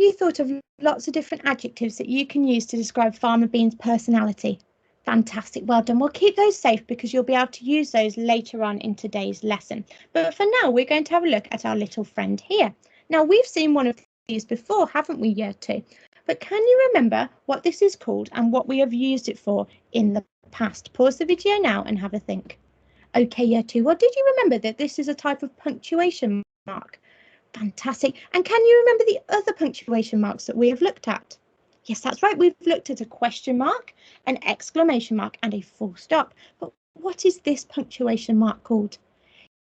you thought of lots of different adjectives that you can use to describe Farmer Bean's personality? Fantastic, well done. We'll keep those safe because you'll be able to use those later on in today's lesson. But for now, we're going to have a look at our little friend here. Now, we've seen one of these before, haven't we, Year 2? But can you remember what this is called and what we have used it for in the past? Pause the video now and have a think. Okay, Year 2, well, did you remember that this is a type of punctuation mark? Fantastic. And can you remember the other punctuation marks that we have looked at? Yes, that's right. We've looked at a question mark, an exclamation mark, and a full stop. But what is this punctuation mark called?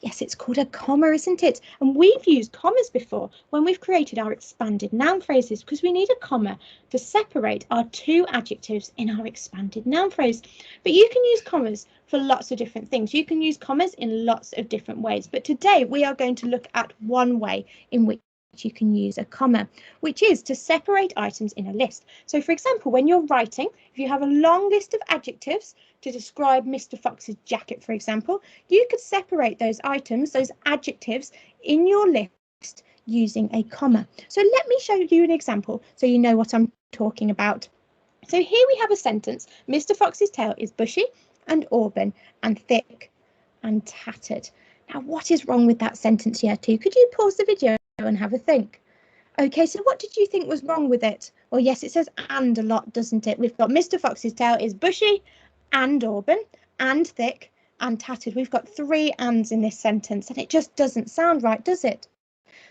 Yes, it's called a comma, isn't it? And we've used commas before when we've created our expanded noun phrases because we need a comma to separate our two adjectives in our expanded noun phrase. But you can use commas for lots of different things. You can use commas in lots of different ways. But today we are going to look at one way in which you can use a comma, which is to separate items in a list. So, for example, when you're writing, if you have a long list of adjectives to describe Mr. Fox's jacket, for example, you could separate those items, those adjectives in your list using a comma. So let me show you an example so you know what I'm talking about. So here we have a sentence. Mr. Fox's tail is bushy and auburn and thick and tattered. Now, what is wrong with that sentence here too? Could you pause the video and have a think? Okay, so what did you think was wrong with it? Well, yes, it says and a lot, doesn't it? We've got Mr. Fox's tail is bushy and auburn and thick and tattered. We've got 3 ands in this sentence and it just doesn't sound right, does it?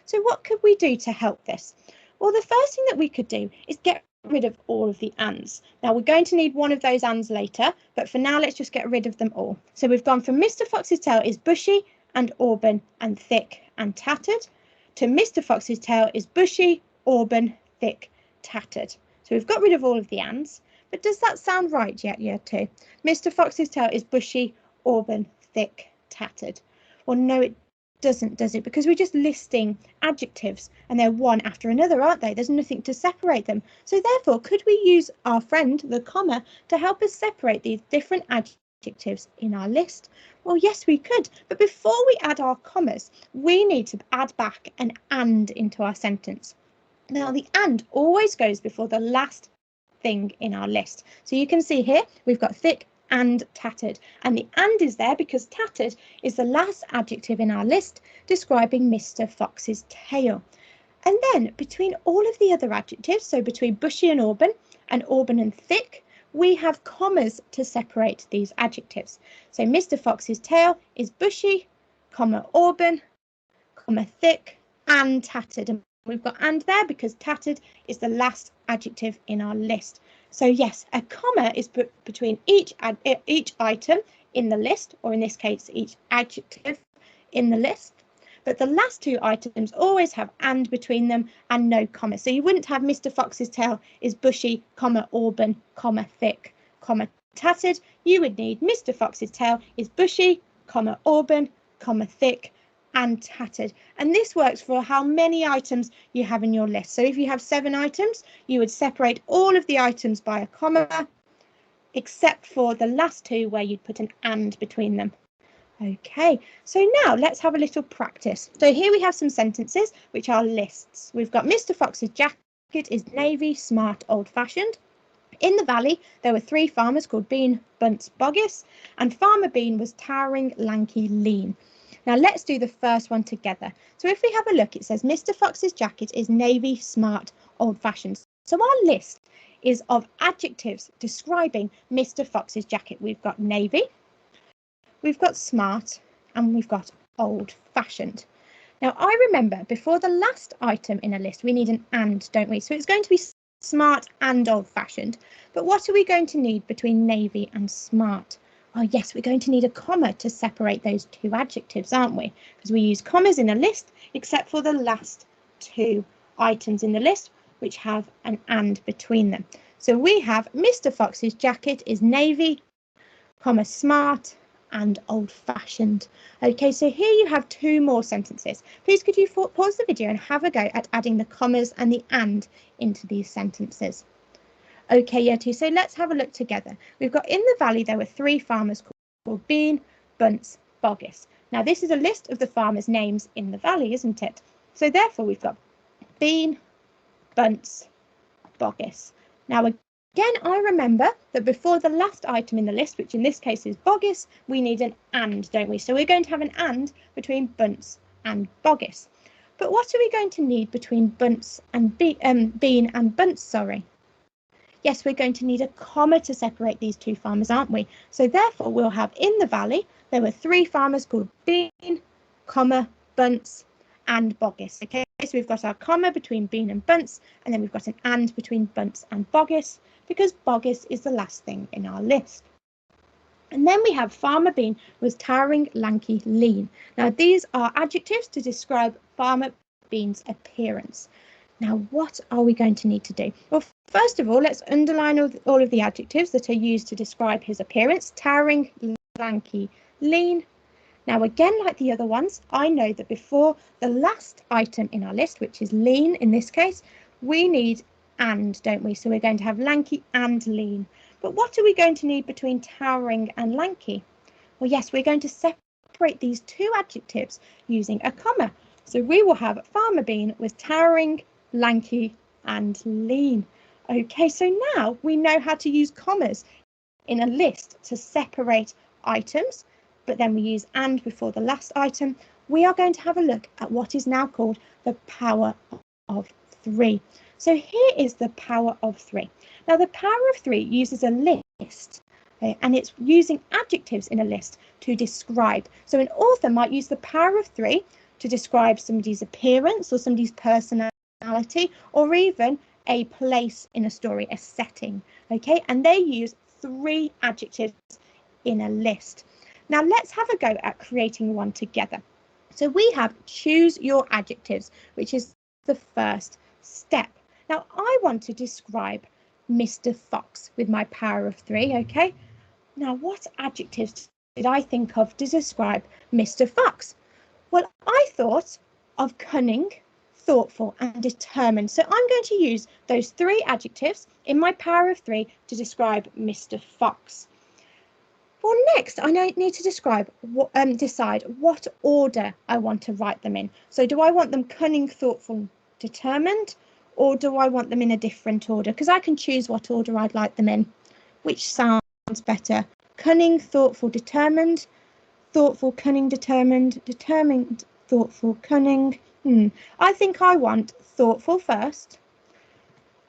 So what could we do to help this? Well, the first thing that we could do is get rid of all of the ands. Now, we're going to need one of those ands later, but for now, let's just get rid of them all. So we've gone from Mr. Fox's tail is bushy and auburn and thick and tattered to Mr. Fox's tail is bushy, auburn, thick, tattered. So we've got rid of all of the ands, but does that sound right yet, Year 2? Mr. Fox's tail is bushy, auburn, thick, tattered. Well, no, it doesn't, does it? Because we're just listing adjectives and they're one after another, aren't they? There's nothing to separate them. So therefore, could we use our friend, the comma, to help us separate these different adjectives in our list? Well, yes, we could. But before we add our commas, we need to add back an and into our sentence. Now, the and always goes before the last thing in our list. So you can see here, we've got thick and tattered. And the and is there because tattered is the last adjective in our list describing Mr. Fox's tail. And then between all of the other adjectives, so between bushy and auburn and thick, we have commas to separate these adjectives. So Mr. Fox's tail is bushy, comma auburn, comma thick and tattered. And we've got and there because tattered is the last adjective in our list. So yes, a comma is put between each item in the list, or in this case, each adjective in the list. But the last 2 items always have and between them and no comma. So you wouldn't have Mr. Fox's tail is bushy, comma auburn, comma thick, comma tattered. You would need Mr. Fox's tail is bushy, comma auburn, comma thick and tattered. And this works for how many items you have in your list. So if you have 7 items, you would separate all of the items by a comma, except for the last 2 where you'd put an and between them. Okay, so now let's have a little practice. So here we have some sentences which are lists. We've got Mr. Fox's jacket is navy, smart, old-fashioned. In the valley, there were 3 farmers called Bean, Bunce, Boggis, and Farmer Bean was towering, lanky, lean. Now let's do the first one together. So if we have a look, it says Mr. Fox's jacket is navy, smart, old-fashioned. So our list is of adjectives describing Mr. Fox's jacket. We've got navy, we've got smart, and we've got old-fashioned. Now I remember before the last item in a list, we need an and, don't we? So it's going to be smart and old-fashioned. But what are we going to need between navy and smart? Oh yes, we're going to need a comma to separate those 2 adjectives, aren't we? Because we use commas in a list, except for the last 2 items in the list, which have an and between them. So we have Mr. Fox's jacket is navy, comma smart and old-fashioned. Okay, so here you have 2 more sentences. Please could you pause the video and have a go at adding the commas and the and into these sentences. Okay, Year 2, so let's have a look together. We've got in the valley, there were 3 farmers called Bean, Bunce, Boggis. Now, this is a list of the farmers' names in the valley, isn't it? So therefore, we've got Bean, bunce, boggis. Now again, I remember that before the last item in the list, which in this case is boggis, we need an and, don't we? So we're going to have an and between bunce and boggis. But what are we going to need between bunce and bean and bunce, sorry? Yes, we're going to need a comma to separate these two farmers, aren't we? So therefore, we'll have in the valley, there were 3 farmers called bean, comma, bunce, and boggis. Okay, so we've got our comma between bean and bunce, and then we've got an and between bunce and boggis, because boggis is the last thing in our list. And then we have Farmer Bean was towering, lanky, lean. Now, these are adjectives to describe Farmer Bean's appearance. Now, what are we going to need to do? Well, first of all, let's underline all of the adjectives that are used to describe his appearance. Towering, lanky, lean. Now, again, like the other ones, I know that before the last item in our list, which is lean in this case, we need and, don't we? So we're going to have lanky and lean. But what are we going to need between towering and lanky? Well, yes, we're going to separate these two adjectives using a comma. So we will have Farmer Bean was towering, lanky and lean. Okay, so now we know how to use commas in a list to separate items, but then we use and before the last item. We are going to have a look at what is now called the power of 3. So here is the power of 3. Now the power of 3 uses a list, okay, and it's using adjectives in a list to describe. So an author might use the power of 3 to describe somebody's appearance or somebody's personality, or even a place in a story, a setting, okay? And they use 3 adjectives in a list. Now let's have a go at creating one together. So we have choose your adjectives, which is the first step. Now I want to describe Mr. Fox with my power of 3, okay? Now what adjectives did I think of to describe Mr. Fox? Well, I thought of cunning, thoughtful and determined. So I'm going to use those 3 adjectives in my power of 3 to describe Mr. Fox. Well, next I need to decide what order I want to write them in. So do I want them cunning, thoughtful, determined, or do I want them in a different order? Because I can choose what order I'd like them in. Which sounds better? Cunning, thoughtful, determined, thoughtful, cunning, determined, determined, thoughtful, cunning. I think I want thoughtful first,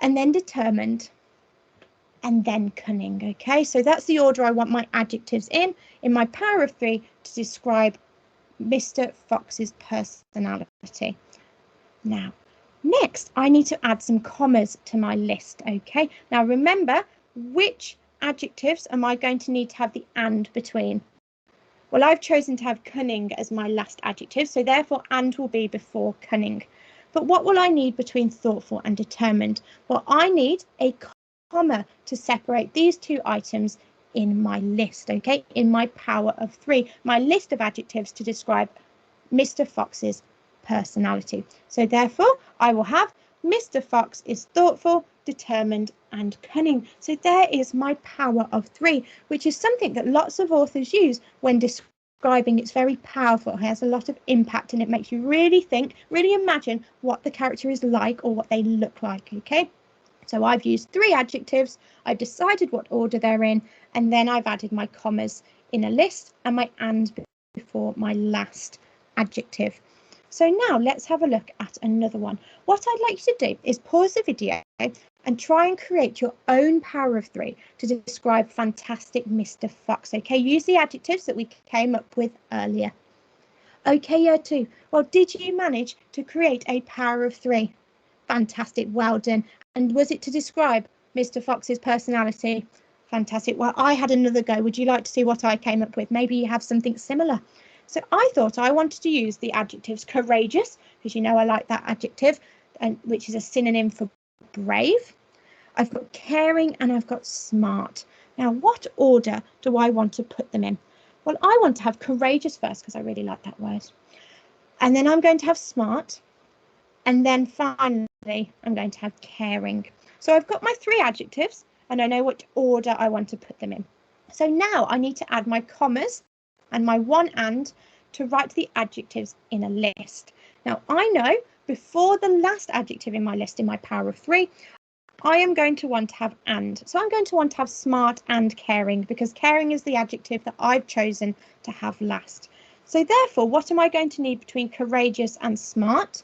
and then determined, and then cunning. Okay, so that's the order I want my adjectives in my power of 3 to describe Mr. Fox's personality. Now, next I need to add some commas to my list. Okay, now remember, which adjectives am I going to need to have the and between? Well, I've chosen to have cunning as my last adjective, so therefore and will be before cunning. But what will I need between thoughtful and determined? Well, I need a comma to separate these 2 items in my list, okay, in my power of 3, my list of adjectives to describe Mr. Fox's personality. So therefore, I will have Mr. Fox is thoughtful, determined and cunning. So there is my power of 3, which is something that lots of authors use when describing. It's very powerful, it has a lot of impact, and it makes you really think, really imagine what the character is like or what they look like, okay? So I've used 3 adjectives, I've decided what order they're in, and then I've added my commas in a list and my and before my last adjective. So now let's have a look at another one. What I'd like you to do is pause the video and try and create your own power of 3 to describe fantastic Mr. Fox. Okay, use the adjectives that we came up with earlier. Okay, year 2. Well, did you manage to create a power of 3? Fantastic, well done. And was it to describe Mr. Fox's personality? Fantastic. Well, I had another go. Would you like to see what I came up with? Maybe you have something similar. So I thought I wanted to use the adjectives courageous, because you know I like that adjective, and which is a synonym for brave. I've got caring and I've got smart. Now, what order do I want to put them in? Well, I want to have courageous first because I really like that word. And then I'm going to have smart. And then finally, I'm going to have caring. So I've got my 3 adjectives and I know what order I want to put them in. So now I need to add my commas and my one and to write the adjectives in a list. Now I know before the last adjective in my list in my power of 3, I am going to want to have and. So I'm going to want to have smart and caring, because caring is the adjective that I've chosen to have last. So therefore, what am I going to need between courageous and smart?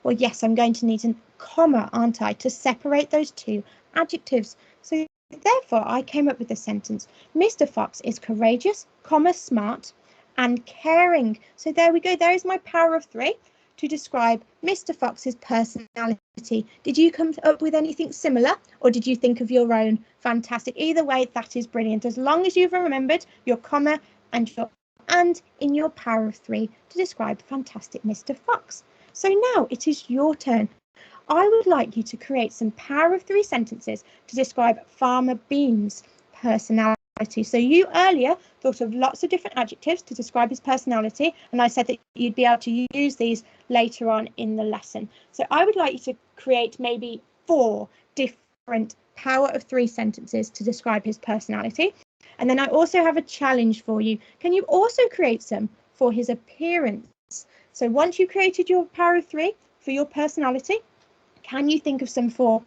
Well, yes, I'm going to need a comma, aren't I, to separate those two adjectives. So therefore, I came up with the sentence, Mr. Fox is courageous, comma, smart and caring. So there we go. There is my power of 3 to describe Mr. Fox's personality. Did you come up with anything similar, or did you think of your own? Fantastic. Either way, that is brilliant. As long as you've remembered your comma and your and in your power of 3 to describe fantastic Mr. Fox. So now it is your turn. I would like you to create some power of 3 sentences to describe Farmer Bean's personality. So you earlier thought of lots of different adjectives to describe his personality, and I said that you'd be able to use these later on in the lesson. So I would like you to create maybe 4 different power of 3 sentences to describe his personality. And then I also have a challenge for you. Can you also create some for his appearance? So once you've created your power of 3 for your personality, can you think of some for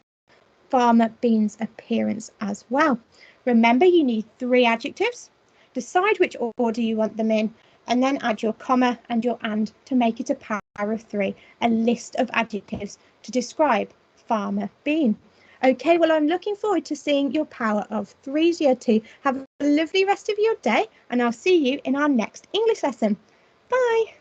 Farmer Bean's appearance as well? Remember, you need 3 adjectives. Decide which order you want them in, and then add your comma and your and to make it a power of 3, a list of adjectives to describe Farmer Bean. Okay, well, I'm looking forward to seeing your power of 3's year 2. Have a lovely rest of your day, and I'll see you in our next English lesson. Bye.